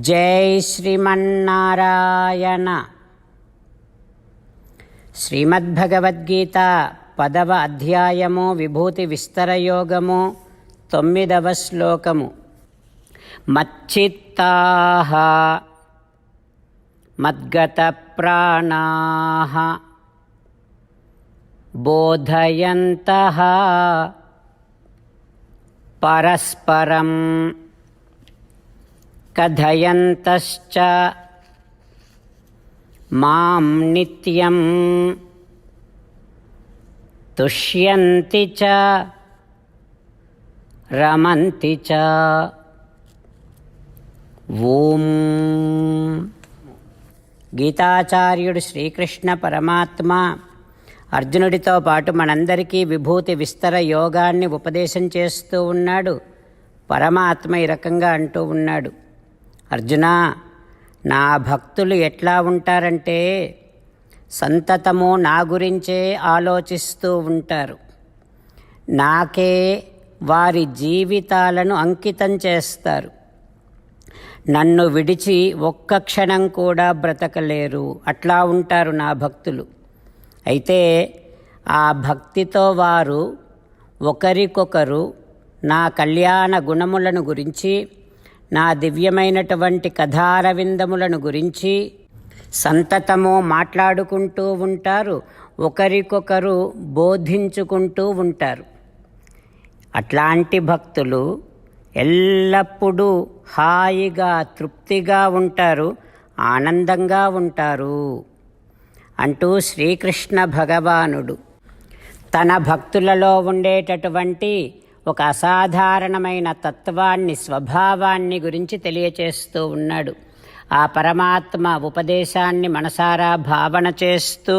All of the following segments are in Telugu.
జై శ్రీమన్నారాయణ. శ్రీమద్భగవద్గీత 10వ అధ్యాయము విభూతి విస్తరయోగము 9వ శ్లోకము. మచ్చిత్తాః మద్గతప్రాణాః బోధయంతః పరస్పరం కథయంతశ్చ మాం నిత్యం తుష్యంతి చ రమంతి చ. ఓం. గీతాచార్యుడు శ్రీకృష్ణ పరమాత్మ అర్జునుడితో పాటు మనందరికీ విభూతి విస్తర యోగాన్ని ఉపదేశం చేస్తూ ఉన్నాడు. పరమాత్మ ఈ రకంగా అంటూ ఉన్నాడు, అర్జునా, నా భక్తులు ఎట్లా ఉంటారంటే సంతతము నా గురించే ఆలోచిస్తూ ఉంటారు. నాకే వారి జీవితాలను అంకితం చేస్తారు. నన్ను విడిచి ఒక్క క్షణం కూడా బ్రతకలేరు. అట్లా ఉంటారు నా భక్తులు. అయితే ఆ భక్తితో వారు ఒకరికొకరు నా కళ్యాణ గుణములను గురించి, నా దివ్యమైనటువంటి కథారవిందములను గురించి సంతతము మాట్లాడుకుంటూ ఉంటారు, ఒకరికొకరు బోధించుకుంటూ ఉంటారు. అట్లాంటి భక్తులు ఎల్లప్పుడూ హాయిగా తృప్తిగా ఉంటారు, ఆనందంగా ఉంటారు అంటూ శ్రీకృష్ణ భగవానుడు తన భక్తులలో ఉండేటటువంటి ఒక అసాధారణమైన తత్వాన్ని, స్వభావాన్ని గురించి తెలియచేస్తూ ఉన్నాడు. ఆ పరమాత్మ ఉపదేశాన్ని మనసారా భావన చేస్తూ,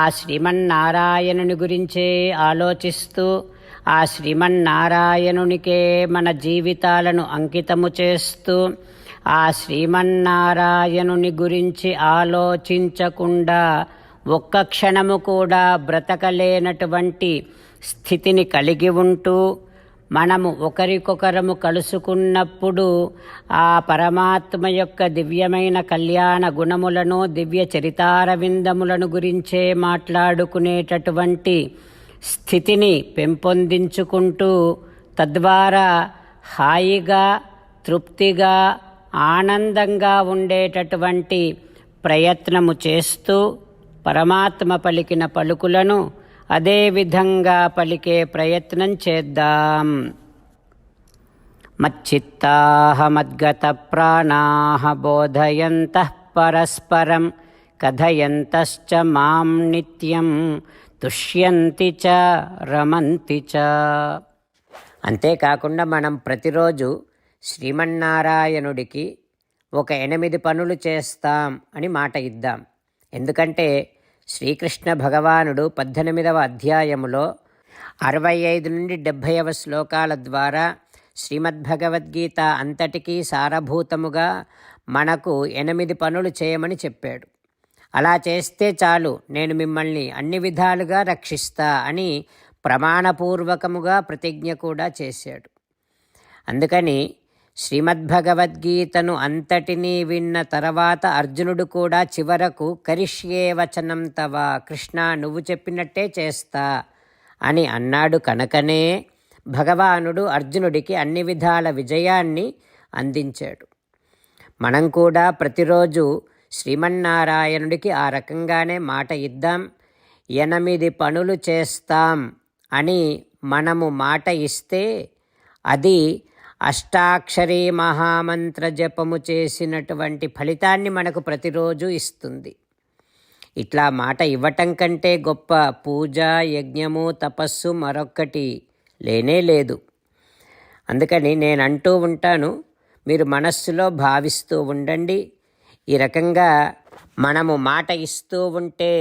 ఆ శ్రీమన్నారాయణుని గురించే ఆలోచిస్తూ, ఆ శ్రీమన్నారాయణునికే మన జీవితాలను అంకితము చేస్తూ, ఆ శ్రీమన్నారాయణుని గురించి ఆలోచించకుండా ఒక్క క్షణము కూడా బ్రతకలేనటువంటి స్థితిని కలిగి ఉంటూ, మనము ఒకరికొకరము కలుసుకున్నప్పుడు ఆ పరమాత్మ యొక్క దివ్యమైన కళ్యాణ గుణములను, దివ్య చరితారవిందములను గురించే మాట్లాడుకునేటటువంటి స్థితిని పెంపొందించుకుంటూ, తద్వారా హాయిగా తృప్తిగా ఆనందంగా ఉండేటటువంటి ప్రయత్నము చేస్తూ, పరమాత్మ పలికిన పలుకులను అదే విధంగా పలికే ప్రయత్నం చేద్దాం. మచ్చిత్తాః మద్గత ప్రాణాః బోధయంతః పరస్పరం కథయంతశ్చ మాం నిత్యం తుష్యంతి చ రమంతి చ. అంతేకాకుండా మనం ప్రతిరోజు శ్రీమన్నారాయణుడికి ఒక 8 పనులు చేస్తాం అని మాట ఇద్దాం. ఎందుకంటే శ్రీకృష్ణ భగవానుడు 18వ అధ్యాయములో 65 నుండి 70వ శ్లోకాల ద్వారా శ్రీమద్భగవద్గీత అంతటికీ సారభూతముగా మనకు 8 పనులు చేయమని చెప్పాడు. అలా చేస్తే చాలు, నేను మిమ్మల్ని అన్ని విధాలుగా రక్షిస్తా అని ప్రమాణపూర్వకముగా ప్రతిజ్ఞ కూడా చేశాడు. అందుకని శ్రీమద్భగవద్గీతను అంతటినీ విన్న తర్వాత అర్జునుడు కూడా చివరకు కరిష్యే వచనం తవ, కృష్ణ నువ్వు చెప్పినట్టే చేస్తా అని అన్నాడు. కనుకనే భగవానుడు అర్జునుడికి అన్ని విధాల విజయాన్ని అందించాడు. మనం కూడా ప్రతిరోజు శ్రీమన్నారాయణుడికి ఆ రకంగానే మాట ఇద్దాం. 8 పనులు చేస్తాం అని మనము మాట ఇస్తే అది అష్టాక్షరీ మహామంత్ర జపము చేసినటువంటి ఫలితాన్ని మనకు ప్రతిరోజు ఇస్తుంది. ఇట్లా మాట ఇవ్వటం కంటే గొప్ప పూజ, యజ్ఞము, తపస్సు మరొక్కటి లేనే లేదు. అందుకని నేను అంటూ ఉంటాను, మీరు మనస్సులో భావిస్తూ ఉండండి. ఈ రకంగా మనము మాట ఇస్తూ ఉంటే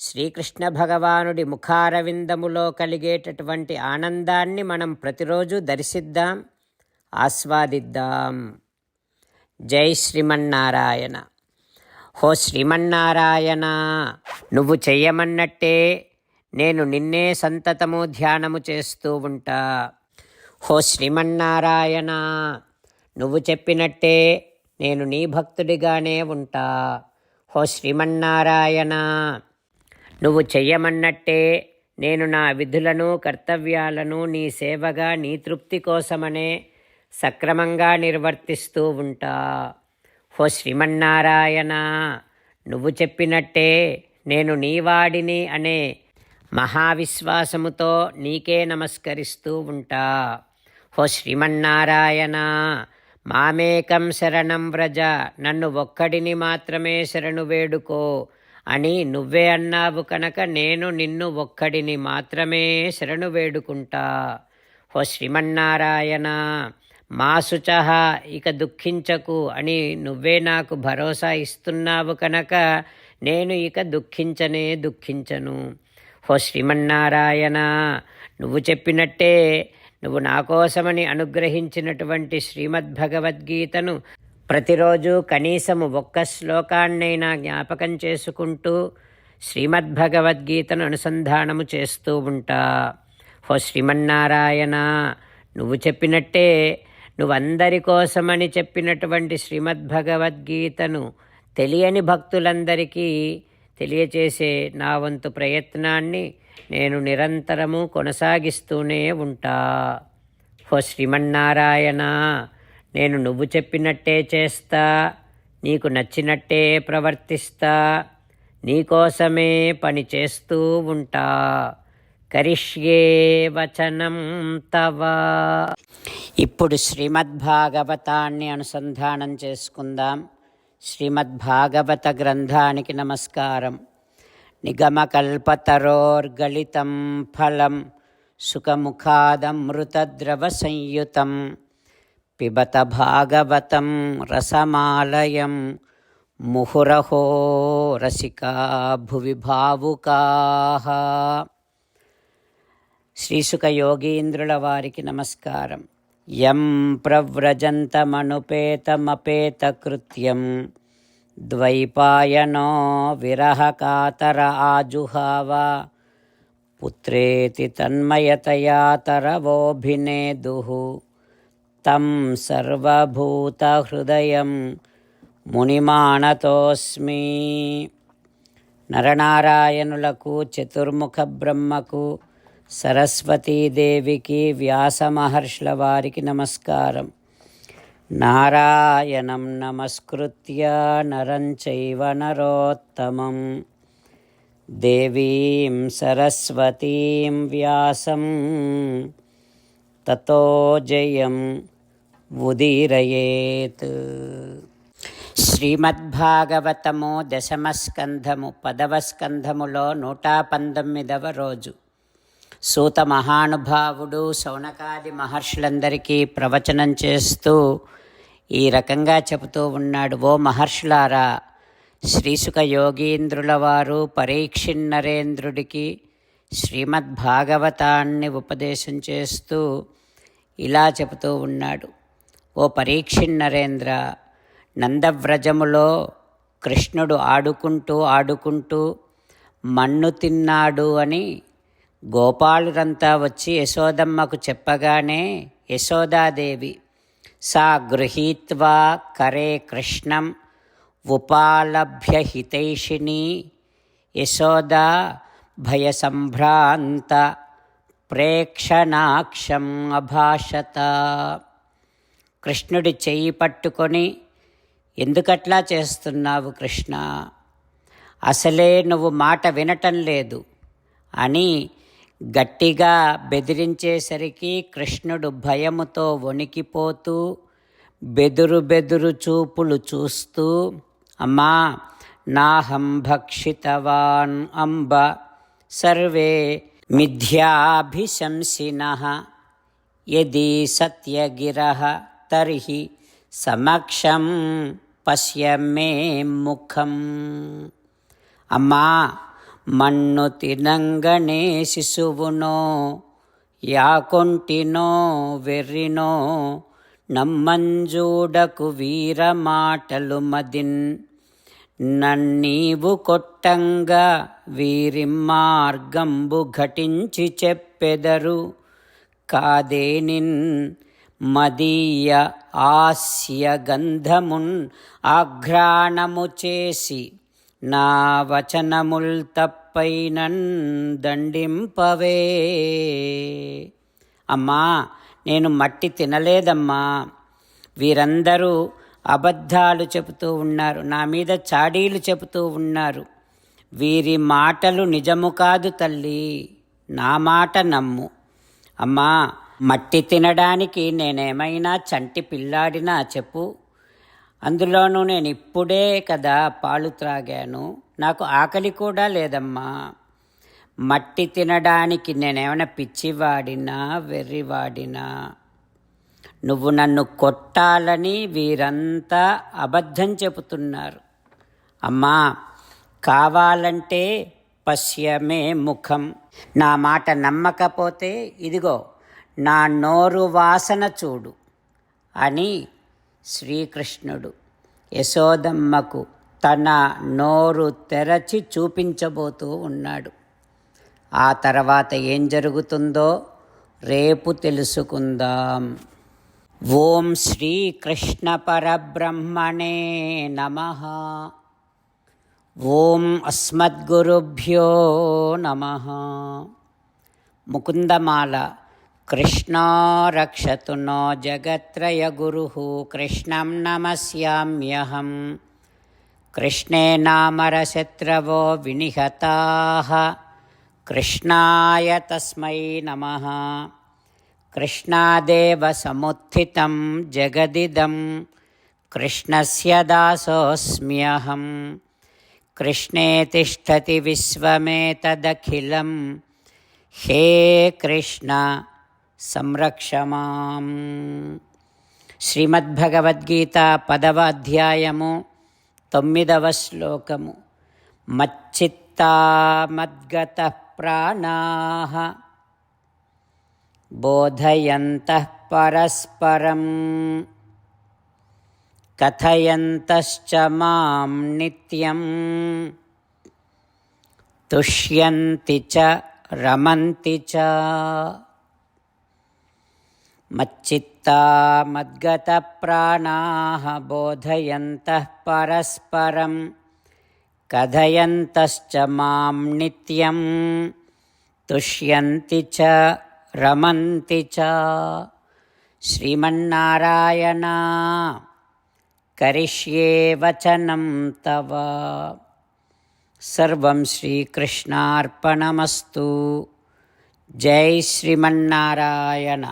శ్రీకృష్ణ భగవానుడి ముఖారవిందములో కలిగేటటువంటి ఆనందాన్ని మనం ప్రతిరోజు దర్శిద్దాం, ఆస్వాదిద్దాం. జై శ్రీమన్నారాయణ. హో శ్రీమన్నారాయణ, నువ్వు చెయ్యమన్నట్టే నేను నిన్నే సంతతము ధ్యానము చేస్తూ ఉంటా. హో శ్రీమన్నారాయణ, నువ్వు చెప్పినట్టే నేను నీ భక్తుడిగానే ఉంటా. హో శ్రీమన్నారాయణ, నువ్వు చెయ్యమన్నట్టే నేను నా విధులను కర్తవ్యాలను నీ సేవగా నీ తృప్తి కోసమనే సక్రమంగా నిర్వర్తిస్తూ ఉంటా. హో శ్రీమన్నారాయణ, నువ్వు చెప్పినట్టే నేను నీవాడిని అనే మహావిశ్వాసముతో నీకే నమస్కరిస్తూ ఉంటా. హో శ్రీమన్నారాయణ, మామేకం శరణం వ్రజ, నన్ను ఒక్కడిని మాత్రమే శరణు వేడుకో అని నువ్వే అన్నావు కనుక నేను నిన్ను ఒక్కడిని మాత్రమే శరణు వేడుకుంటా. హో శ్రీమన్నారాయణ, మా శుచః, ఇక దుఃఖించకు అని నువ్వే నాకు భరోసా ఇస్తున్నావు కనుక నేను ఇక దుఃఖించను. హో శ్రీమన్నారాయణ, నువ్వు చెప్పినట్టే నువ్వు నా కోసమని అనుగ్రహించినటువంటి శ్రీమద్భగవద్గీతను ప్రతిరోజు కనీసము ఒక్క శ్లోకాన్నైనా జ్ఞాపకం చేసుకుంటూ శ్రీమద్భగవద్గీతను అనుసంధానము చేస్తూ ఉంటా. హో శ్రీమన్నారాయణ, నువ్వు చెప్పినట్టే నువ్వందరి కోసమని చెప్పినటువంటి శ్రీమద్భగవద్గీతను తెలియని భక్తులందరికీ తెలియచేసే నా వంతు ప్రయత్నాన్ని నేను నిరంతరము కొనసాగిస్తూనే ఉంటా. హో శ్రీమన్నారాయణ, నేను నువ్వు చెప్పినట్టే చేస్తా, నీకు నచ్చినట్టే ప్రవర్తిస్తా, నీకోసమే పని చేస్తూ ఉంటా. కరిష్యే వచనం తవ. ఇప్పుడు శ్రీమద్భాగవతాన్ని అనుసంధానం చేసుకుందాం. శ్రీమద్భాగవత గ్రంథానికి నమస్కారం. నిగమకల్పతరోర్గళితం ఫలం సుఖముఖాదమృతద్రవ సంయుతం పిబత భాగవతం రసమాలయం ముహురహో రసికా భువి భావుకాః. శ్రీసుఖ యోగీంద్రుల వారికి నమస్కారం. యం ప్రవ్రజంతమనుపేతమపేతకృత్యం ద్వైపాయనో విరహకాతర ఆజుహావ పుత్రేతి తన్మయతయా తరవోభినేదుః తం సర్వభూతహృదయం మునిమానతోస్మి. నరనారాయణులకు, చతుర్ముఖ బ్రహ్మకు, సరస్వతీదేవికి, వ్యాస మహర్షుల వారికి నమస్కారం. నారాయణం నమస్కృత్య నరం చైవ నరోత్తమం దేవీం సరస్వతీం వ్యాసం తతో జయం ఉదీరయేత్. శ్రీమద్భాగవతము దశమస్కంధము 10వ స్కంధములో 119వ రోజు. సూత మహానుభావుడు శౌనకాది మహర్షులందరికీ ప్రవచనం చేస్తూ ఈ రకంగా చెబుతూ ఉన్నాడు. ఓ మహర్షులారా, శ్రీసుఖ యోగీంద్రుల వారు పరీక్షిన్నరేంద్రుడికి శ్రీమద్భాగవతాన్ని ఉపదేశం చేస్తూ ఇలా చెబుతూ ఉన్నాడు. ఓ పరీక్షిన్నరేంద్ర, నందవ్రజములో కృష్ణుడు ఆడుకుంటూ మన్ను తిన్నాడు అని గోపాలురంతా వచ్చి యశోదమ్మకు చెప్పగానే యశోదాదేవి సా గృహీత్వా కరే కృష్ణం ఉపాలభ్య హితైషిణి యశోదా భయసంభ్రాంత ప్రేక్షణాక్షం అభాషత. కృష్ణుడి చెయ్యి పట్టుకొని, ఎందుకట్లా చేస్తున్నావు కృష్ణ, అసలే నువ్వు మాట వినటం లేదు అని గట్టిగా బెదిరించేసరికి కృష్ణుడు భయముతో వణికిపోతూ బెదురు చూపులు చూస్తూ, అమ్మా నాహం భక్షితవాన్ అంబ సర్వే మిథ్యాభిశంసినః యది సత్యగిరః తర్హి సమక్షం పశ్య మే ముఖం. అమ్మా, మన్ను తినంగనే శిశువునో యాకొంటినో వెర్రినో నమ్మంజూడకు వీర మాటలు మదిన్ నన్నీవు కొట్టంగా వీరి మార్గంబు ఘటించి చెప్పెదరు కాదేనిన్ మదీయ ఆస్య గంధమున్ ఆఘ్రాణము చేసి నా వచనముల్ తప్పైనన్ దండింపవే. అమ్మా, నేను మట్టి తినలేదమ్మా. వీరందరూ అబద్ధాలు చెబుతూ ఉన్నారు, నా మీద చాడీలు చెబుతూ ఉన్నారు. వీరి మాటలు నిజము కాదు తల్లి, నా మాట నమ్ము. అమ్మా, మట్టి తినడానికి నేనేమైనా చంటి పిల్లాడినా చెప్పు. అందులోనూ నేను ఇప్పుడే కదా పాలు త్రాగాను, నాకు ఆకలి కూడా లేదమ్మా. మట్టి తినడానికి నేనేమైనా పిచ్చివాడినా, వెర్రివాడినా? నువ్వు నన్ను కొట్టాలని వీరంతా అబద్ధం చెబుతున్నారు. అమ్మా, కావాలంటే పశ్యమే ముఖం. నా మాట నమ్మకపోతే ఇదిగో నా నోరు వాసన చూడు అని శ్రీకృష్ణుడు యశోదమ్మకు తన నోరు తెరచి చూపించబోతూ ఉన్నాడు. ఆ తర్వాత ఏం జరుగుతుందో రేపు తెలుసుకుందాం. ఓం శ్రీకృష్ణ పరబ్రహ్మణే నమః. ఓం అస్మద్గురుభ్యో నమః. ముకుందమాల. కృష్ణో రక్షతు నో జగత్రయ గురుః కృష్ణం నమస్యామ్యహం. కృష్ణే నామరశత్రవో వినిహతాః కృష్ణాయ తస్మై నమః. కృష్ణాదేవ సముత్థితం జగదిదం కృష్ణస్య దాసోస్మ్యహం. కృష్ణే తిష్టతి విశ్వమేతదఖిలం హే కృష్ణ సంరక్ష మాం. శ్రీమద్భగవద్గీత 10వ అధ్యాయము 9వ శ్లోకము. మచ్చిత్తా మద్గతః ప్రాణాః బోధయంతః పరస్పరం కథయంతశ్చ మాం నిత్యం తుష్యంతి చ రమంతి చ. మచ్చిత్తా మద్గతః ప్రాణాః బోధయంతః పరస్పరం కథయంతశ్చ మాం నిత్యం తుష్యంతి చ రమంతి చ. శ్రీమన్నారాయణ కరిష్యే వచనం తవ. సర్వం శ్రీకృష్ణార్పణమస్తు. జై శ్రీమన్నారాయణ.